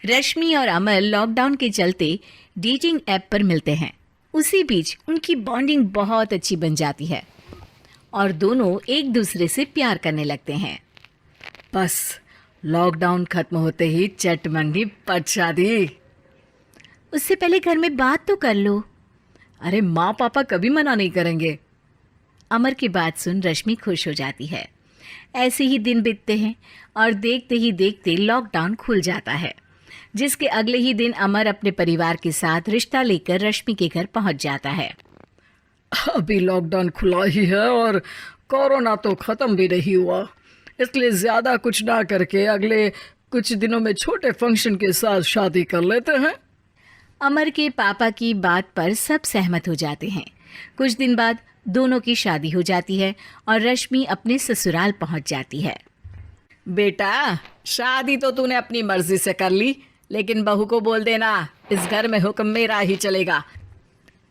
रश्मि और अमर लॉकडाउन के चलते डेटिंग ऐप पर मिलते हैं। उसी बीच उनकी बॉन्डिंग बहुत अच्छी बन जाती है और दोनों एक दूसरे से प्यार करने लगते हैं। बस लॉकडाउन खत्म होते ही चट मंडी पट शादी। उससे पहले घर में बात तो कर लो। अरे माँ पापा कभी मना नहीं करेंगे। अमर की बात सुन रश्मि खुश हो जाती है। ऐसे ही दिन बीतते हैं और देखते ही देखते लॉकडाउन खुल जाता है, जिसके अगले ही दिन अमर अपने परिवार के साथ रिश्ता लेकर रश्मि के घर पहुंच जाता है। अभी लॉकडाउन खुला ही है और कोरोना तो खत्म भी नहीं हुआ, इसलिए ज़्यादा कुछ ना करके अगले कुछ दिनों में छोटे फंक्शन के साथ शादी कर लेते हैं। अमर के पापा की बात पर सब सहमत हो जाते हैं। कुछ दिन बाद दोनों की शादी हो जाती है और रश्मि अपने ससुराल पहुंच जाती है। बेटा, शादी तो तूने अपनी मर्जी से कर ली, लेकिन बहू को बोल देना इस घर में हुक्म मेरा ही चलेगा,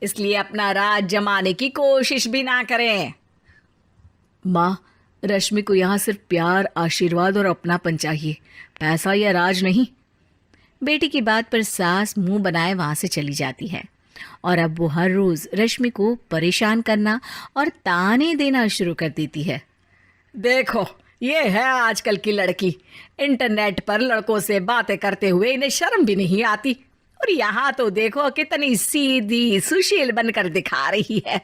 इसलिए अपना राज जमाने की कोशिश भी ना करें। माँ, रश्मि को यहाँ सिर्फ प्यार, आशीर्वाद और अपनापन चाहिए, पैसा या राज नहीं। बेटी की बात पर सास मुंह बनाए वहां से चली जाती है और अब वो हर रोज रश्मि को परेशान करना और ताने देना शुरू कर देती है। देखो, ये है आजकल की लड़की, इंटरनेट पर लड़कों से बातें करते हुए इन्हें शर्म भी नहीं आती, और यहाँ तो देखो कितनी सीधी सुशील बनकर दिखा रही है।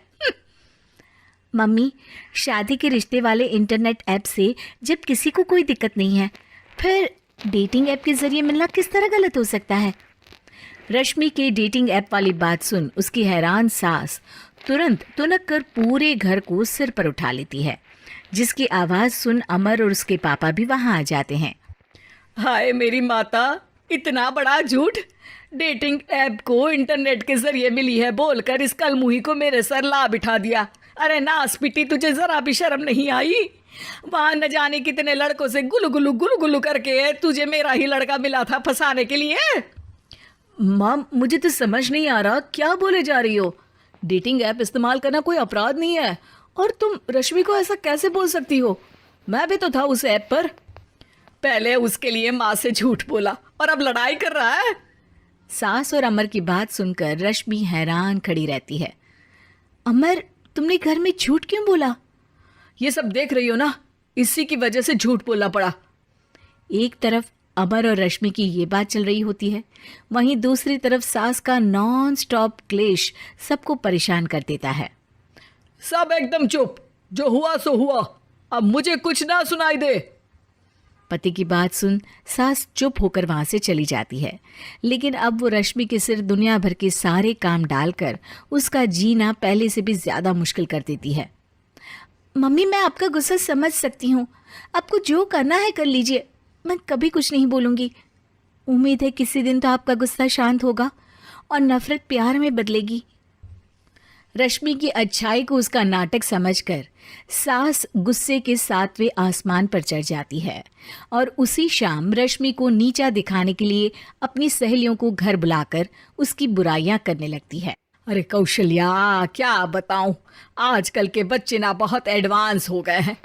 मम्मी, शादी के रिश्ते वाले इंटरनेट ऐप से जब किसी को कोई दिक्कत नहीं है, फिर डेटिंग ऐप के जरिए मिलना किस तरह गलत हो सकता है? रश्मि के डेटिंग ऐप वाली बात सुन उसकी हैरान सास तुरंत तुनक कर पूरे घर को सिर पर उठा लेती है, जिसकी आवाज सुन अमर और उसके पापा भी वहां आ जाते हैं। हाय मेरी माता, इतना बड़ा झूठ! डेटिंग ऐप को इंटरनेट के जरिए मिली है बोलकर इस कलमुही को मेरे सर ला बिठा दिया। अरे नास पिटी, तुझे जरा भी शर्म नहीं आई? वहां न जाने कितने लड़कों से गुलू गुलू करके तुझे मेरा ही लड़का मिला था फंसाने के लिए। माँ, मुझे तो समझ नहीं आ रहा क्या बोले जा रही हो। डेटिंग ऐप इस्तेमाल करना कोई अपराध नहीं है, और तुम रश्मि को ऐसा कैसे बोल सकती हो? मैं भी तो था उस ऐप पर। पहले उसके लिए माँ से झूठ बोला और अब लड़ाई कर रहा है। सास और अमर की बात सुनकर रश्मि हैरान खड़ी रहती है। अमर, तुमने घर में झूठ क्यों बोला? ये सब देख रही हो ना, इसी की वजह से झूठ बोलना पड़ा। एक तरफ अमर और रश्मि की ये बात चल रही होती है, वहीं दूसरी तरफ सास का नॉन स्टॉप क्लेश सबको परेशान कर देता है। सब एकदम चुप, जो हुआ सो हुआ, अब मुझे कुछ ना सुनाई दे। पति की बात सुन सास चुप होकर वहां से चली जाती है, लेकिन अब वो रश्मि के सिर दुनिया भर के सारे काम डालकर उसका जीना पहले से भी ज्यादा मुश्किल कर देती है। मम्मी, मैं आपका गुस्सा समझ सकती हूँ, आपको जो करना है कर लीजिए, मैं कभी कुछ नहीं बोलूँगी। उम्मीद है किसी दिन तो आपका गुस्सा शांत होगा और नफरत प्यार में बदलेगी। रश्मि की अच्छाई को उसका नाटक समझकर सास गुस्से के 7वें आसमान पर चढ़ जाती है और उसी शाम रश्मि को नीचा दिखाने के लिए अपनी सहेलियों को घर बुलाकर उसकी बुराइयां करने लगती है। अरे कौशल्या, क्या बताऊं, आजकल के बच्चे ना बहुत एडवांस हो गए हैं।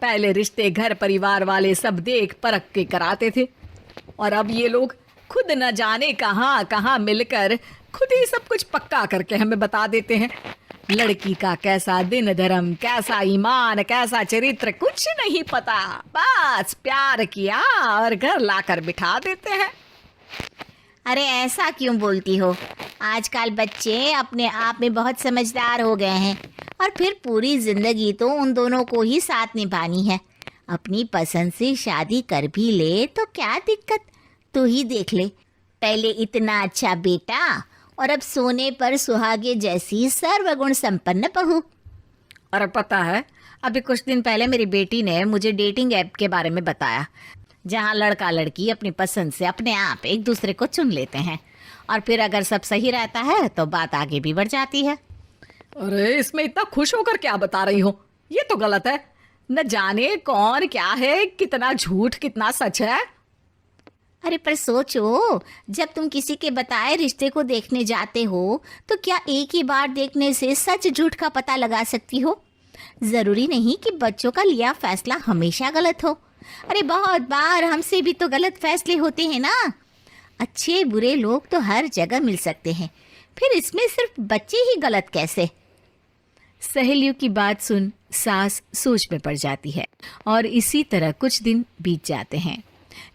पहले रिश्ते घर परिवार वाले सब देख परख के कराते थे, और अब ये लोग खुद न जाने कहाँ कहाँ मिलकर खुद ही सब कुछ पक्का करके हमें बता देते हैं। लड़की का कैसा दिन धर्म, कैसा ईमान, कैसा चरित्र कुछ नहीं पता, बस प्यार किया और घर लाकर बिठा देते हैं। अरे ऐसा क्यों बोलती हो? आजकल बच्चे अपने आप में बहुत समझदार हो गए हैं, और फिर पूरी जिंदगी तो उन दोनों को ही साथ निभानी है। अपनी पसंद से शादी कर भी ले तो क्या दिक्कत, तू ही देख ले, पहले इतना अच्छा बेटा और अब सोने पर सुहागे जैसी सर्वगुण संपन्न बहू। और पता है, अभी कुछ दिन पहले मेरी बेटी ने मुझे डेटिंग ऐप के बारे में बताया, जहाँ लड़का लड़की अपनी पसंद से अपने आप एक दूसरे को चुन लेते हैं, और फिर अगर सब सही रहता है तो बात आगे भी बढ़ जाती है। अरे इसमें इतना खुश होकर क्या बता रही हो? ये तो गलत है। न जाने कौन क्या है, कितना झूठ कितना सच है। अरे पर सोचो, जब तुम किसी के बताए रिश्ते को देखने जाते हो तो क्या एक ही बार देखने से सच झूठ का पता लगा सकती हो? जरूरी नहीं कि बच्चों का लिया फैसला हमेशा गलत हो। अरे बहुत बार हमसे भी तो गलत फैसले होते हैं ना। अच्छे बुरे लोग तो हर जगह मिल सकते हैं, फिर इसमें सिर्फ बच्चे ही गलत कैसे? सहेलियों की बात सुन सास सोच में पड़ जाती है और इसी तरह कुछ दिन बीत जाते हैं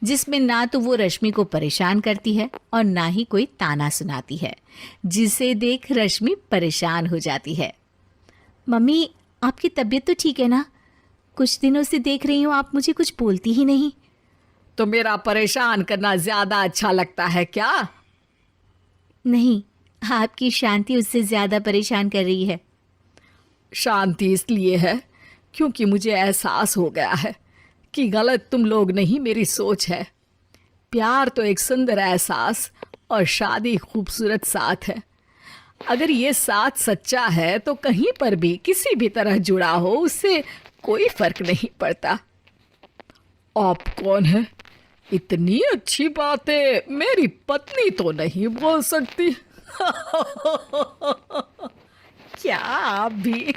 जिसमें ना तो वो रश्मि को परेशान करती है और ना ही कोई ताना सुनाती है, जिसे देख रश्मि परेशान हो जाती है। मम्मी, आपकी तबीयत तो ठीक है ना? कुछ दिनों से देख रही हूँ आप मुझे कुछ बोलती ही नहीं। तो मेरा परेशान करना ज्यादा अच्छा लगता है क्या? नहीं, आपकी शांति उससे ज्यादा परेशान कर रही है। शांति इसलिए है क्योंकि मुझे एहसास हो गया है कि गलत तुम लोग नहीं, मेरी सोच है। प्यार तो एक सुंदर एहसास और शादी खूबसूरत साथ है। अगर ये साथ सच्चा है तो कहीं पर भी किसी भी तरह जुड़ा हो उससे कोई फर्क नहीं पड़ता। आप कौन है? इतनी अच्छी बातें मेरी पत्नी तो नहीं बोल सकती। क्या आप भी?